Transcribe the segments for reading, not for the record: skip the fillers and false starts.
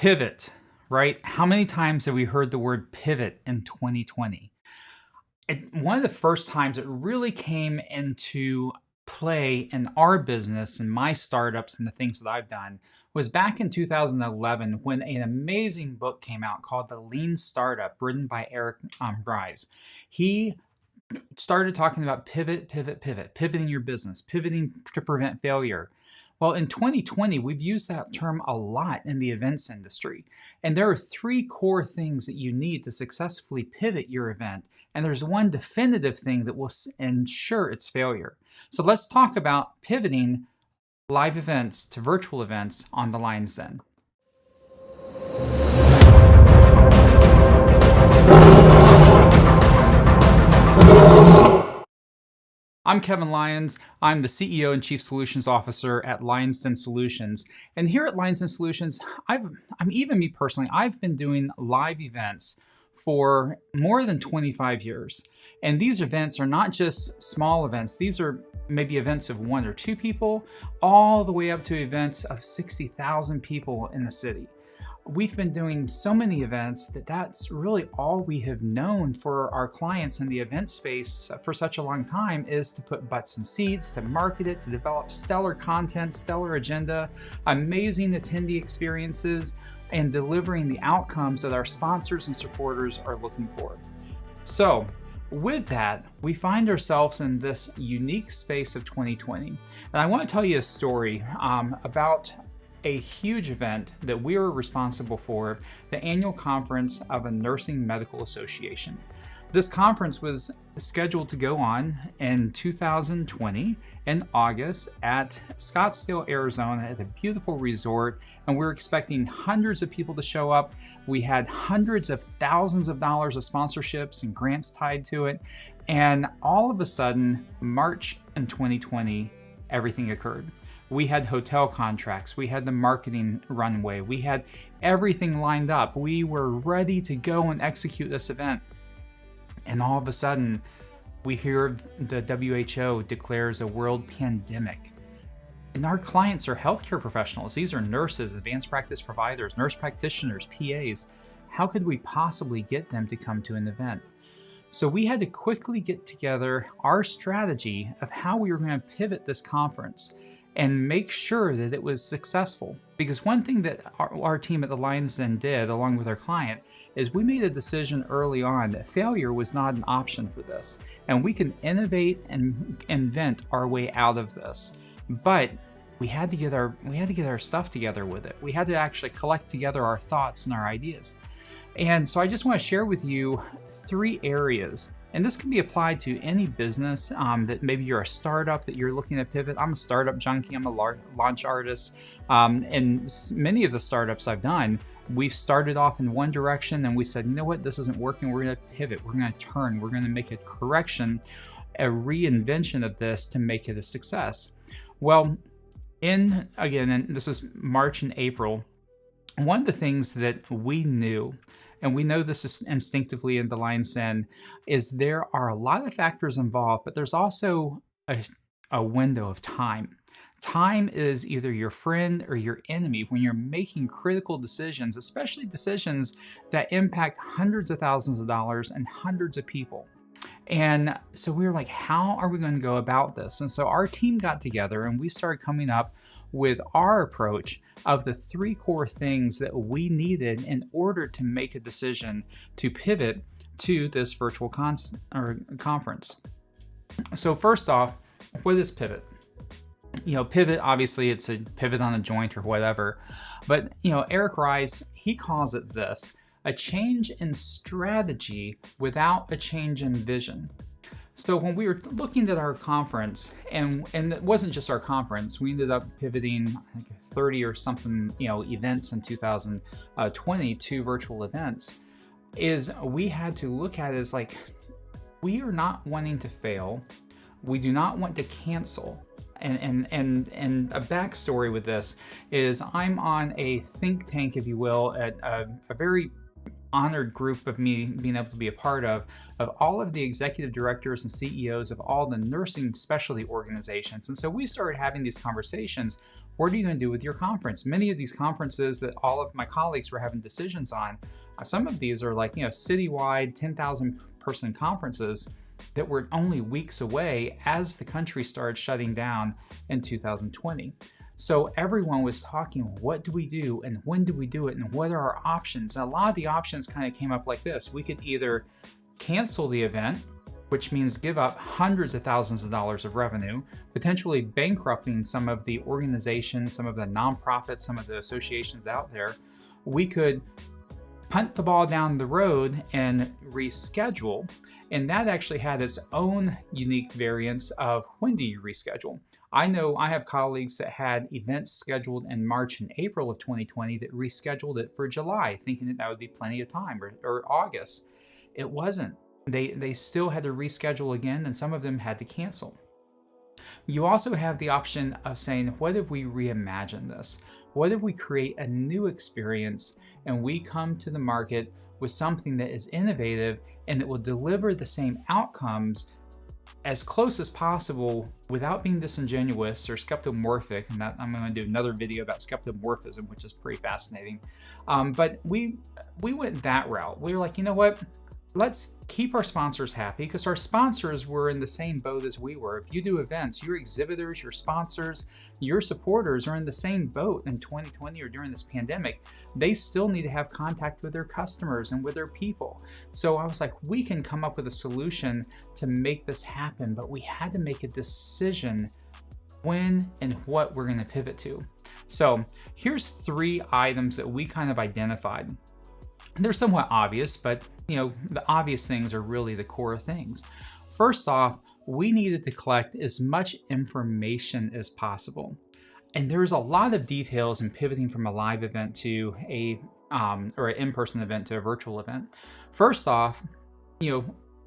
Pivot, right? How many times have we heard the word pivot in 2020? One of the first times it really came into play in our business and my startups and the things that I've done was back in 2011 when an amazing book came out called The Lean Startup, written by Eric Ries. He started talking about pivoting your business, pivoting to prevent failure. Well, in 2020, we've used that term a lot in the events industry. And there are three core things that you need to successfully pivot your event. And there's one definitive thing that will ensure its failure. So let's talk about pivoting live events to virtual events on the Lyons Den. I'm Kevin Lyons. I'm the CEO and Chief Solutions Officer at Lyons Den Solutions. And here at Lyons Den Solutions, I've been doing live events for more than 25 years. And these events are not just small events. These are maybe events of 1 or 2 people, all the way up to events of 60,000 people in the city. We've been doing so many events that's really all we have known for our clients in the event space for such a long time, is to put butts in seats, to market it, to develop stellar content, stellar agenda, amazing attendee experiences, and delivering the outcomes that our sponsors and supporters are looking for. So with that, we find ourselves in this unique space of 2020. And I want to tell you a story about a huge event that we were responsible for, the annual conference of a nursing medical association. This conference was scheduled to go on in 2020 in August at Scottsdale, Arizona, at a beautiful resort, and we're expecting hundreds of people to show up. We had hundreds of thousands of dollars of sponsorships and grants tied to it, and all of a sudden, March in 2020, everything occurred. We had hotel contracts, we had the marketing runway, we had everything lined up. We were ready to go and execute this event. And all of a sudden, we hear the WHO declares a world pandemic. And our clients are healthcare professionals. These are nurses, advanced practice providers, nurse practitioners, PAs. How could we possibly get them to come to an event? So we had to quickly get together our strategy of how we were going to pivot this conference and make sure that it was successful. Because one thing that our team at the Lyons Den did, along with our client, is we made a decision early on that failure was not an option for this. And we can innovate and invent our way out of this. But we had to get our stuff together with it. We had to actually collect together our thoughts and our ideas. And so I just want to share with you 3 areas. And this can be applied to any business that maybe you're a startup that you're looking to pivot. I'm a startup junkie, I'm a launch artist. And many of the startups I've done, we've started off in one direction and we said, you know what, this isn't working, we're gonna pivot, we're gonna turn, we're gonna make a correction, a reinvention of this to make it a success. Well, and this is March and April, one of the things that we knew, and we know this is instinctively in the Lyons Den, is there are a lot of factors involved, but there's also a window of time. Time is either your friend or your enemy when you're making critical decisions, especially decisions that impact hundreds of thousands of dollars and hundreds of people. And so we were like, how are we going to go about this? And so our team got together and we started coming up with our approach of the 3 core things that we needed in order to make a decision to pivot to this virtual conference. So first off, what is pivot? Pivot, obviously it's a pivot on a joint or whatever, but Eric Ries, he calls it this: a change in strategy without a change in vision. So when we were looking at our conference, and it wasn't just our conference, we ended up pivoting, I think, 30 or something, events in 2020 to virtual events, is we had to look at it as like, we are not wanting to fail. We do not want to cancel. And a backstory with this is I'm on a think tank, if you will, at a very honored group of me being able to be a part of all of the executive directors and CEOs of all the nursing specialty organizations. And so we started having these conversations. What are you going to do with your conference? Many of these conferences that all of my colleagues were having decisions on, some of these are like, citywide 10,000 person conferences that were only weeks away as the country started shutting down in 2020. So everyone was talking, what do we do and when do we do it and what are our options? And a lot of the options kind of came up like this. We could either cancel the event, which means give up hundreds of thousands of dollars of revenue, potentially bankrupting some of the organizations, some of the nonprofits, some of the associations out there. We could punt the ball down the road and reschedule. And that actually had its own unique variance of when do you reschedule? I know I have colleagues that had events scheduled in March and April of 2020 that rescheduled it for July, thinking that would be plenty of time, or August. It wasn't. They still had to reschedule again, and some of them had to cancel. You also have the option of saying, what if we reimagine this? What if we create a new experience and we come to the market with something that is innovative and that will deliver the same outcomes as close as possible without being disingenuous or skeptomorphic? And that, I'm going to do another video about skeptomorphism, which is pretty fascinating. But we went that route. We were like, you know what? Let's keep our sponsors happy, because our sponsors were in the same boat as we were. If you do events, your exhibitors, your sponsors, your supporters are in the same boat in 2020 or during this pandemic. They still need to have contact with their customers and with their people. So I was like, we can come up with a solution to make this happen, but we had to make a decision when and what we're going to pivot to. So here's 3 items that we kind of identified. They're somewhat obvious, but the obvious things are really the core things. First off, we needed to collect as much information as possible. And there's a lot of details in pivoting from a live event to or an in-person event to a virtual event. First off,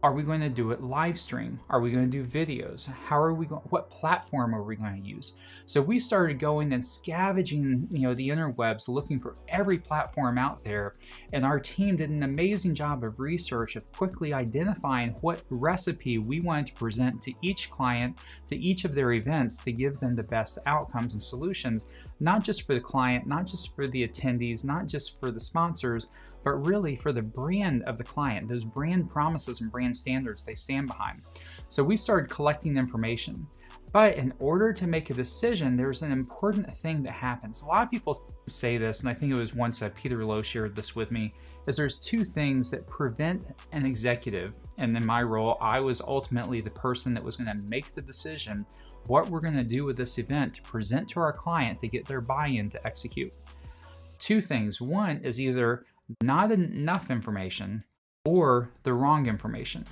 are we going to do it live stream? Are we going to do videos? What platform are we going to use? So we started going and scavenging, the interwebs, looking for every platform out there. And our team did an amazing job of research of quickly identifying what recipe we wanted to present to each client, to each of their events, to give them the best outcomes and solutions, not just for the client, not just for the attendees, not just for the sponsors, but really for the brand of the client, those brand promises and brand standards they stand behind. So we started collecting information. But in order to make a decision, there's an important thing that happens. A lot of people say this, and I think it was once Peter Lowe shared this with me, is there's 2 things that prevent an executive, and in my role, I was ultimately the person that was going to make the decision what we're going to do with this event to present to our client to get their buy-in to execute. 2 things. One is either not enough information or the wrong information.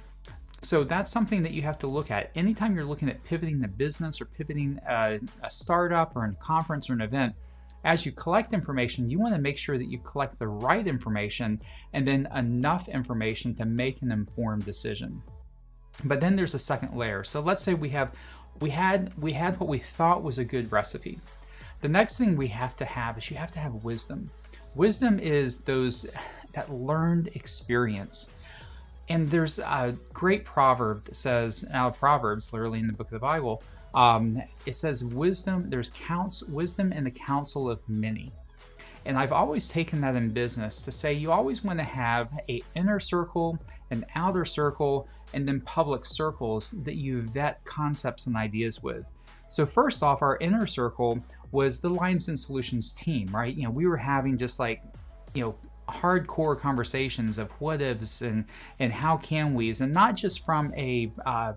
So that's something that you have to look at. Anytime you're looking at pivoting the business or pivoting a startup or a conference or an event, as you collect information, you want to make sure that you collect the right information and then enough information to make an informed decision. But then there's a second layer. So let's say we had what we thought was a good recipe. The next thing we have to have is you have to have wisdom. Wisdom is that learned experience. And there's a great proverb that says, Proverbs, literally in the book of the Bible, it says wisdom in the counsel of many. And I've always taken that in business to say you always want to have an inner circle, an outer circle, and then public circles that you vet concepts and ideas with. So first off, our inner circle was the Lyons Den Solutions team, right? We were having just hardcore conversations of what ifs and how can we's, and not just from a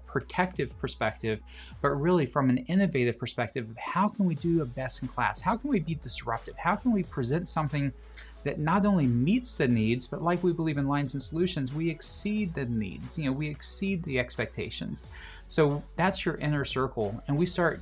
protective perspective, but really from an innovative perspective of how can we do a best in class? How can we be disruptive? How can we present something that not only meets the needs, but like we believe in Lyons Den Solutions, we exceed the needs, we exceed the expectations. So that's your inner circle. And we start,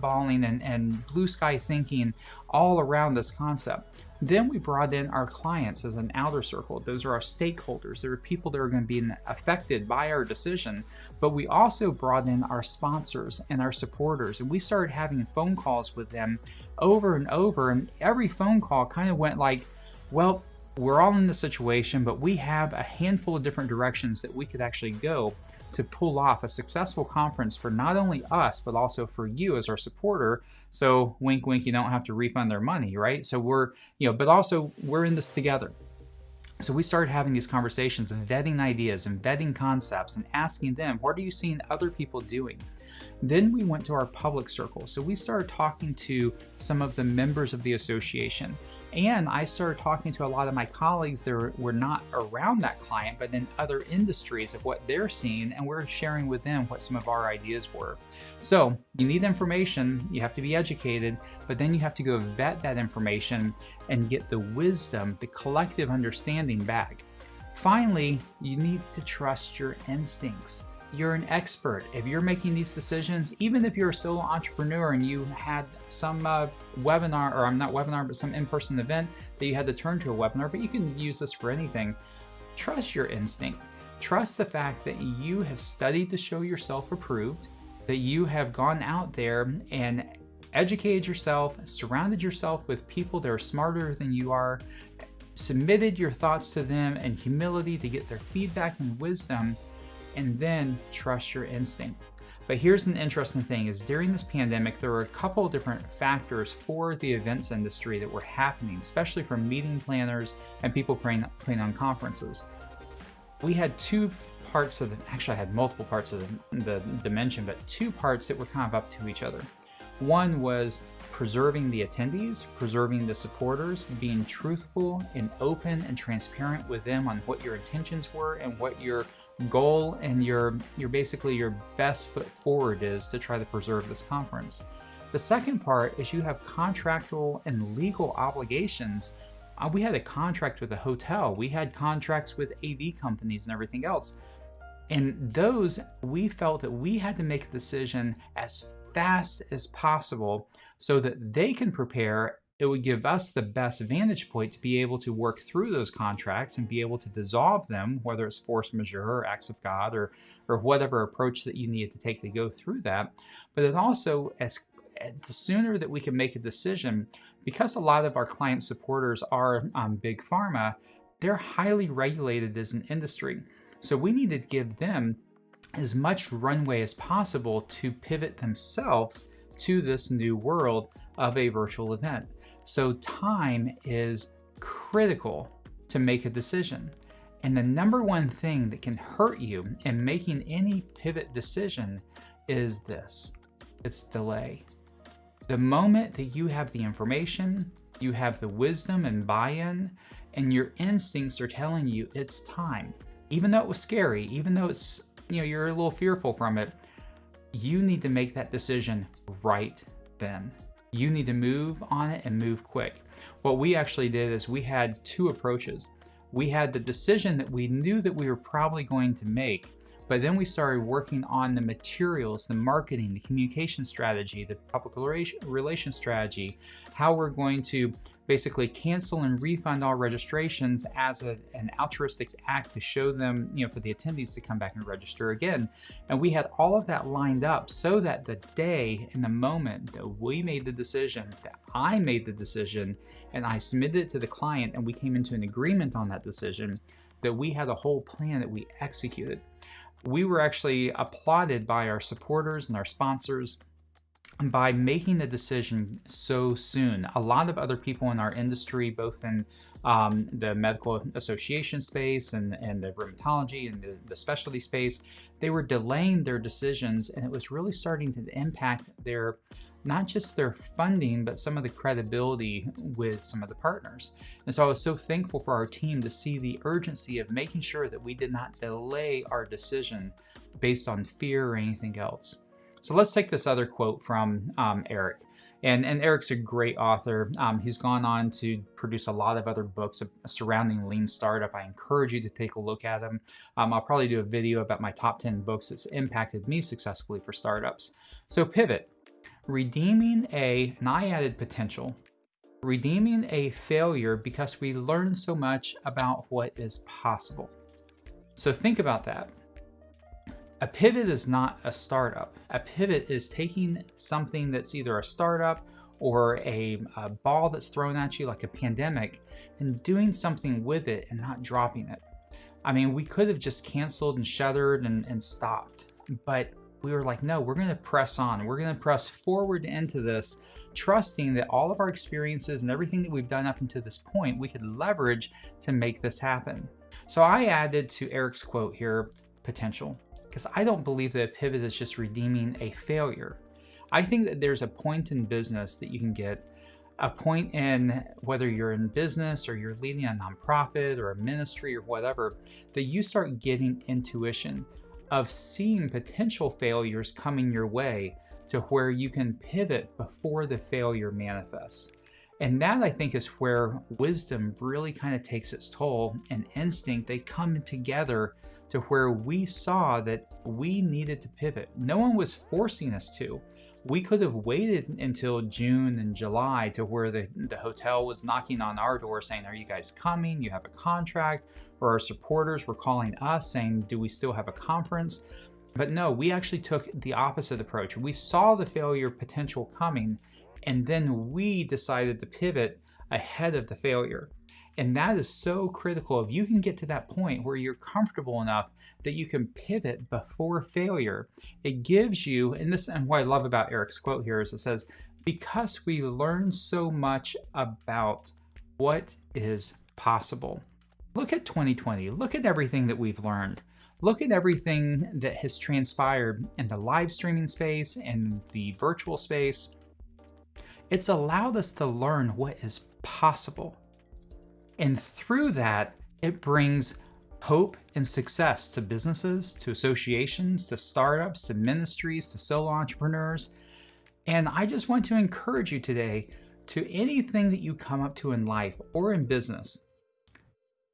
balling and blue sky thinking all around this concept. Then we brought in our clients as an outer circle. Those are our stakeholders. There are people that are going to be affected by our decision. But we also brought in our sponsors and our supporters. And we started having phone calls with them over and over. And every phone call kind of went like, well, we're all in this situation, but we have a handful of different directions that we could actually go to pull off a successful conference for not only us, but also for you as our supporter. So wink, wink, you don't have to refund their money, right? So we're, but also we're in this together. So we started having these conversations and vetting ideas and vetting concepts and asking them, what are you seeing other people doing? Then we went to our public circle. So we started talking to some of the members of the association. And I started talking to a lot of my colleagues that were not around that client, but in other industries of what they're seeing. And we're sharing with them what some of our ideas were. So you need information, you have to be educated, but then you have to go vet that information and get the wisdom, the collective understanding back. Finally, you need to trust your instincts. You're an expert. If you're making these decisions, even if you're a solo entrepreneur and you had some webinar, or not webinar, but some in-person event that you had to turn to a webinar, but you can use this for anything. Trust your instinct. Trust the fact that you have studied to show yourself approved, that you have gone out there and educated yourself, surrounded yourself with people that are smarter than you are, submitted your thoughts to them in humility to get their feedback and wisdom, and then trust your instinct. But here's an interesting thing is during this pandemic, there were a couple of different factors for the events industry that were happening, especially for meeting planners and people playing on conferences. We had two parts of actually I had multiple parts of the dimension, but two parts that were kind of up to each other. One was preserving the attendees, preserving the supporters, being truthful and open and transparent with them on what your intentions were and what your goal and your basically your best foot forward is to try to preserve this conference. The second part is you have contractual and legal obligations. We had a contract with a hotel. We had contracts with AV companies and everything else. And those, we felt that we had to make a decision as fast as possible so that they can prepare. It would give us the best vantage point to be able to work through those contracts and be able to dissolve them, whether it's force majeure or acts of God or whatever approach that you need to take to go through that. But it also, the sooner that we can make a decision, because a lot of our client supporters are big pharma, they're highly regulated as an industry. So we need to give them as much runway as possible to pivot themselves to this new world of a virtual event. So time is critical to make a decision. And the number one thing that can hurt you in making any pivot decision is this. It's delay. The moment that you have the information, you have the wisdom and buy-in, and your instincts are telling you it's time. Even though it was scary, even though it's, you're a little fearful from it, you need to make that decision right then. You need to move on it and move quick. What we actually did is we had two approaches. We had the decision that we knew that we were probably going to make, but then we started working on the materials, the marketing, the communication strategy, the public relations strategy, how we're going to basically cancel and refund all registrations as an altruistic act to show them, for the attendees to come back and register again. And we had all of that lined up so that the day and the moment that we made the decision, that I made the decision, and I submitted it to the client and we came into an agreement on that decision, that we had a whole plan that we executed. We were actually applauded by our supporters and our sponsors by making the decision so soon. A lot of other people in our industry, both in the medical association space and the rheumatology and the specialty space, they were delaying their decisions, and it was really starting to impact their, not just their funding, but some of the credibility with some of the partners. And so I was so thankful for our team to see the urgency of making sure that we did not delay our decision based on fear or anything else. So let's take this other quote from Eric. And Eric's a great author. He's gone on to produce a lot of other books surrounding lean startup. I encourage you to take a look at them. I'll probably do a video about my top 10 books that's impacted me successfully for startups. So pivot. Redeeming and I added potential. Redeeming a failure because we learn so much about what is possible. So think about that. A pivot is not a startup. A pivot is taking something that's either a startup or a ball that's thrown at you like a pandemic, and doing something with it and not dropping it. I mean, we could have just canceled and shuttered and stopped, but we were like, no, we're going to press on. We're going to press forward into this, trusting that all of our experiences and everything that we've done up until this point, we could leverage to make this happen. So I added to Eric's quote here, potential, because I don't believe that a pivot is just redeeming a failure. I think that there's a point in business that you can get, a point in whether you're in business or you're leading a nonprofit or a ministry or whatever, that you start getting intuition of seeing potential failures coming your way to where you can pivot before the failure manifests. And that, I think, is where wisdom really kind of takes its toll, and instinct, they come together to where we saw that we needed to pivot. No one was forcing us to. We could have waited until June and July to where the hotel was knocking on our door saying, are you guys coming? You have a contract? Or our supporters were calling us saying, do we still have a conference? But no, we actually took the opposite approach. We saw the failure potential coming, and then we decided to pivot ahead of the failure. And that is so critical. If you can get to that point where you're comfortable enough that you can pivot before failure, it gives you, and what I love about Eric's quote here is it says, because we learn so much about what is possible. Look at 2020. Look at everything that we've learned. Look at everything that has transpired in the live streaming space and the virtual space. It's allowed us to learn what is possible. And through that, it brings hope and success to businesses, to associations, to startups, to ministries, to solo entrepreneurs. And I just want to encourage you today to anything that you come up to in life or in business.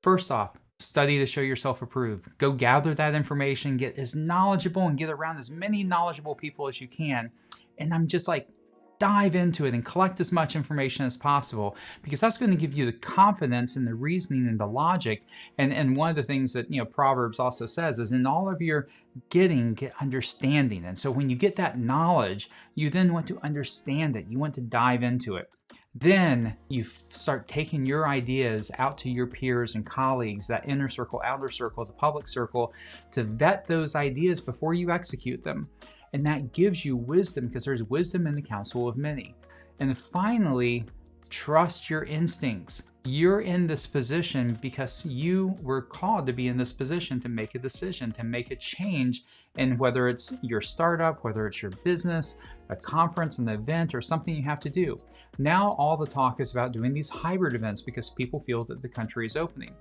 First off, study to show yourself approved. Go gather that information, get as knowledgeable and get around as many knowledgeable people as you can. And I'm just like, dive into it and collect as much information as possible, because that's going to give you the confidence and the reasoning and the logic. And one of the things that, Proverbs also says is, in all of your getting, get understanding. And so when you get that knowledge, you then want to understand it. You want to dive into it. Then you start taking your ideas out to your peers and colleagues, that inner circle, outer circle, the public circle, to vet those ideas before you execute them. And that gives you wisdom, because there's wisdom in the counsel of many. And finally, trust your instincts. You're in this position because you were called to be in this position to make a decision, to make a change. And whether it's your startup, whether it's your business, a conference, an event, or something you have to do. Now all the talk is about doing these hybrid events because people feel that the country is opening.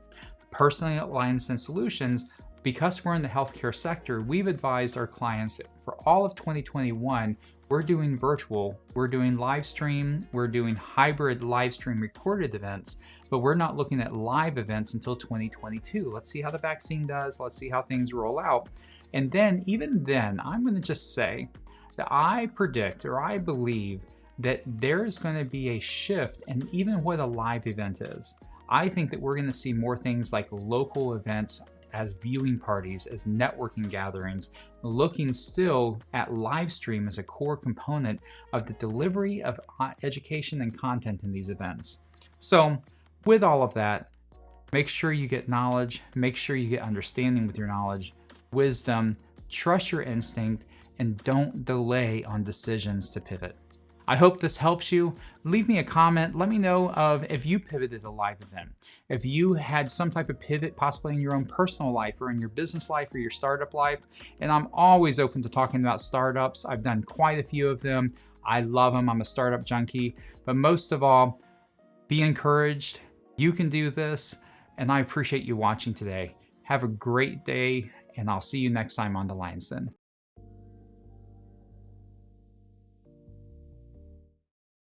Personally, at Lyons Den Solutions, because we're in the healthcare sector, we've advised our clients that for all of 2021, we're doing virtual, we're doing live stream, we're doing hybrid live stream recorded events, but we're not looking at live events until 2022. Let's see how the vaccine does. Let's see how things roll out. And then, even then, I'm going to just say that I predict, or I believe, that there's going to be a shift in even what a live event is. I think that we're going to see more things like local events as viewing parties, as networking gatherings, looking still at live stream as a core component of the delivery of education and content in these events. So with all of that, make sure you get knowledge, make sure you get understanding with your knowledge, wisdom, trust your instinct, and don't delay on decisions to pivot. I hope this helps you. Leave me a comment. Let me know if you pivoted a live event, if you had some type of pivot possibly in your own personal life or in your business life or your startup life. And I'm always open to talking about startups. I've done quite a few of them. I love them. I'm a startup junkie. But most of all, be encouraged. You can do this. And I appreciate you watching today. Have a great day, and I'll see you next time on the Lyons Den.